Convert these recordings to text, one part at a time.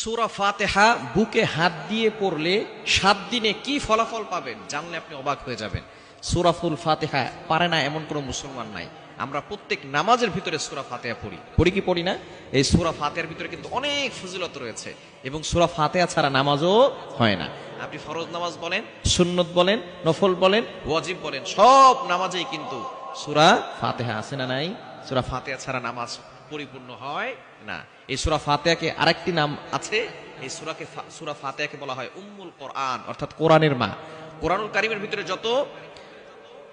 সূরা ফাতিহা বুকে হাত দিয়ে পড়লে 7 দিনে কি ফলাফল পাবেন জানলে আপনি অবাক হয়ে যাবেন। সূরাতুল ফাতিহা পারে না এমন কোনো মুসলমান নাই। আমরা প্রত্যেক নামাজের ভিতরে সূরা ফাতিহা পড়ি কি পড়ি না? এই সূরা ফাতিহার ভিতরে কিন্তু অনেক ফজিলত রয়েছে এবং সূরা ফাতিহা ছাড়া নামাজও হয় না। আপনি ফরজ নামাজ বলেন, সুন্নত বলেন, নফল বলেন, ওয়াজিব বলেন, সব নামাজেই কিন্তু সূরা ফাতিহা আছে না নাই? সূরা ফাতিহা ছাড়া নামাজ পরিপূর্ণ হয় না। এই সূরা ফাতিহাকে আরেকটি নাম আছে, এই সূরা ফাতিহাকে বলা হয় উম্মুল কোরআন, অর্থাৎ কোরআনের মা। কোরআনুল কারীমের ভিতরে যত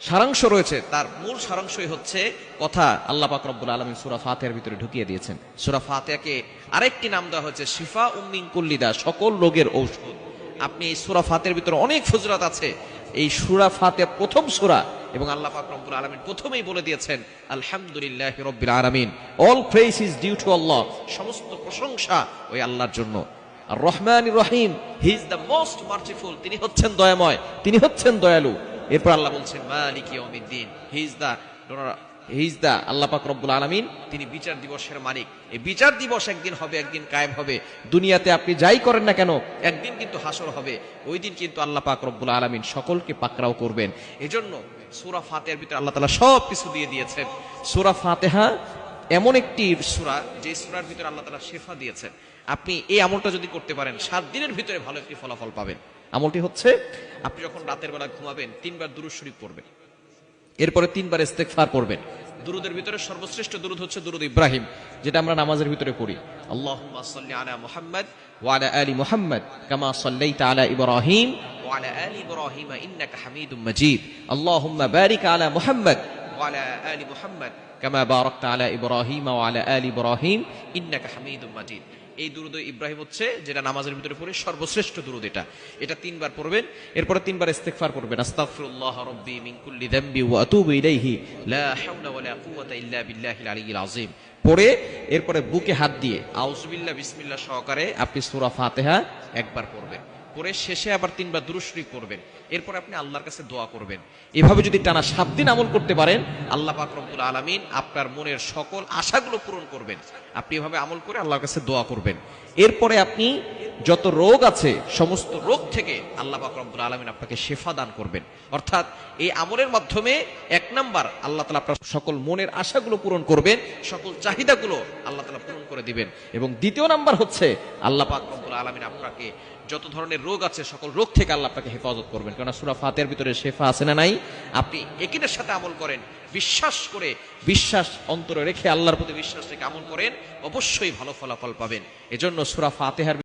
সারাংশ রয়েছে তার মূল সারাংশই হচ্ছে কথা আল্লাহ পাক রব্বুল আলামিন সূরা ফাতিহার ভিতরে ঢুকিয়ে দিয়েছেন। সূরা ফাতিহাকে আরেকটি নাম দেওয়া হয়েছে শিফা মিন কুল্লি দা, সকল রোগের ঔষধ। আপনি এই সূরা ফাতিহার ভিতরে অনেক ফজিলত আছে। এই সূরা ফাতিহা প্রথম সূরা এবং আল্লাহ পাক রব্বুল আলামিন প্রথমেই বলে দিয়েছেন আলহামদুলিল্লাহি রাব্বিল আলামিন, all praise is due to Allah, সমস্ত প্রশংসা ওই আল্লাহর জন্য। আর রহমানির রহিম, he is the most merciful, তিনি হচ্ছেন দয়াময়, তিনি হচ্ছেন দয়ালু। এরপর আল্লাহ বলছেন মালিক ইয়াউমিদ্দিন, হি ইজ দা আল্লাহ পাক রব্বুল আলামিন, তিনি বিচার দিবসের মালিক। এই বিচার দিবস একদিন হবে, একদিন কায়েম হবে। দুনিয়াতে আপনি যাই করেন না কেন একদিন কিন্তু হাসর হবে। ওই দিন কিন্তু আল্লাহ পাক রব্বুল আলামিন সকলকে পাকড়াও করবেন। এজন্য সূরা ফাতিহার ভিতরে আল্লাহ তাআলা সব কিছু দিয়ে দিয়েছেন। সূরা ফাতিহা এমন একটি সূরা যে সূরার ভিতরে আল্লাহ তাআলা শিফা দিয়েছেন। আপনি এই আমলটা যদি করতে পারেন 7 দিনের ভিতরে ভালো একটি ফলাফল পাবেন। আমলটি হচ্ছে, আপনি যখন রাতের বেলা ঘুমাবেন 3 বার দুরূদ শরীফ পড়বেন, এরপরে 3 বার ইস্তেগফার পড়বেন। দুরূদের ভিতরে সর্বশ্রেষ্ঠ দুরূদ হচ্ছে দুরূদ ইব্রাহিম, যেটা আমরা নামাজের ভিতরে পড়ি। আল্লাহুম্মা সাল্লি আলা মুহাম্মাদ ওয়া আলা আলি মুহাম্মাদ কামা সাল্লাইতা আলা ইব্রাহিম ওয়া আলা আলি ইব্রাহিম ইন্নাকা হামিদুম মাজিদ। আল্লাহুম্মা বারিক আলা মুহাম্মাদ ওয়া আলা আলি মুহাম্মাদ কামা বারাকতা আলা ইব্রাহিম ওয়া আলা আলি ইব্রাহিম ইন্নাকা হামিদুম মাজিদ। এই দুরূদ ইব্রাহিম হচ্ছে যেটা নামাজের ভিতরে পড়ে সর্বশ্রেষ্ঠ দুরূদ। এটা 3 বার পড়বেন, এরপরে 3 বার ইস্তেগফার পড়বেন। আস্তাগফিরুল্লাহ রাব্বি মিন কুল্লি যামবি ওয়া আতুবু ইলাইহি লা হাওলা ওয়ালা কুওয়াতা ইল্লা বিল্লাহিল আলিয়্যিল আযীম পড়ে এরপরে বুকে হাত দিয়ে আউযুবিল্লাহ বিসমিল্লাহ সহকারে আপনি সূরা ফাতিহা একবার পড়বেন, পরে শেষে আবার 3 বার দুরূদ শরীফ পড়বেন। এরপর আপনি আল্লাহর কাছে দোয়া করবেন। এভাবে যদি টানা 7 দিন আমল করতে পারেন আল্লাহ পাক রব্বুল আলামিন আপনার মনের সকল আশাগুলো পূরণ করবেন। আপনি এভাবে আমল করে আল্লাহর কাছে দোয়া করবেন। এরপরে আপনি যত রোগ আছে সমস্ত রোগ থেকে আল্লাহ পাক রব্বুল আলামিন আপনাকে শিফা দান করবেন। অর্থাৎ এই আমলের মাধ্যমে 1 নাম্বার আল্লাহ তাআলা আপনার সকল মনের আশাগুলো পূরণ করবেন, সকল চাহিদাগুলো আল্লাহ তাআলা পূরণ করে দিবেন। এবং দ্বিতীয় নাম্বার হচ্ছে আল্লাহ পাক রব্বুল আলামিন আপনাকে যত ধরনের রোগ আছে সকল রোগ থেকে আল্লাহ আপনাকে হেফাজত করবেন। কারণ সূরা ফাতিহার ভিতরে শিফা আছে না নাই? আপনি একিনের সাথে আমল করেন, বিশ্বাস করে, বিশ্বাস অন্তরে রেখে, আল্লাহর প্রতি বিশ্বাস রেখে আমল করেন, অবশ্যই ভালো ফলাফল পাবেন। এজন্য সূরা ফাতিহার